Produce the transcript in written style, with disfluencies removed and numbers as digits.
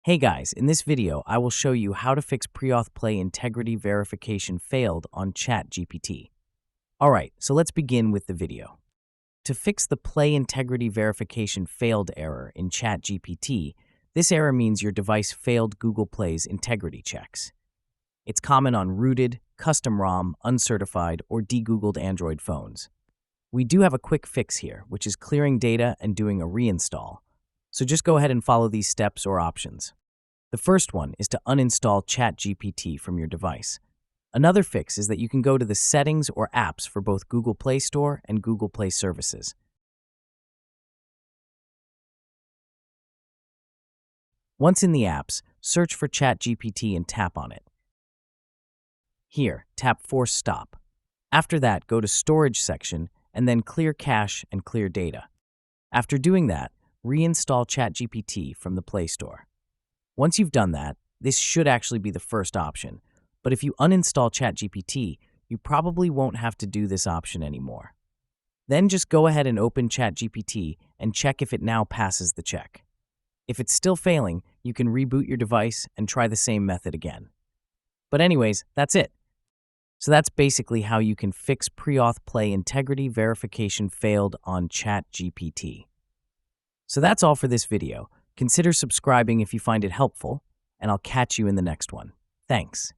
Hey guys, in this video, I will show you how to fix Preauth Play integrity verification failed on ChatGPT. Alright, so let's begin with the video. To fix the Play integrity verification failed error in ChatGPT, this error means your device failed Google Play's integrity checks. It's common on rooted, custom ROM, uncertified, or de-Googled Android phones. We do have a quick fix here, which is clearing data and doing a reinstall. So just go ahead and follow these steps or options. The first one is to uninstall ChatGPT from your device. Another fix is that you can go to the settings or apps for both Google Play Store and Google Play services. Once in the apps, search for ChatGPT and tap on it. Here, tap Force Stop. After that, go to Storage section and then Clear Cache and Clear Data. After doing that, reinstall ChatGPT from the Play Store. Once you've done that, this should actually be the first option, but if you uninstall ChatGPT, you probably won't have to do this option anymore. Then just go ahead and open ChatGPT and check if it now passes the check. If it's still failing, you can reboot your device and try the same method again. But anyways, that's it. So that's basically how you can fix Preauth Play integrity verification failed on ChatGPT. So that's all for this video. Consider subscribing if you find it helpful, and I'll catch you in the next one. Thanks.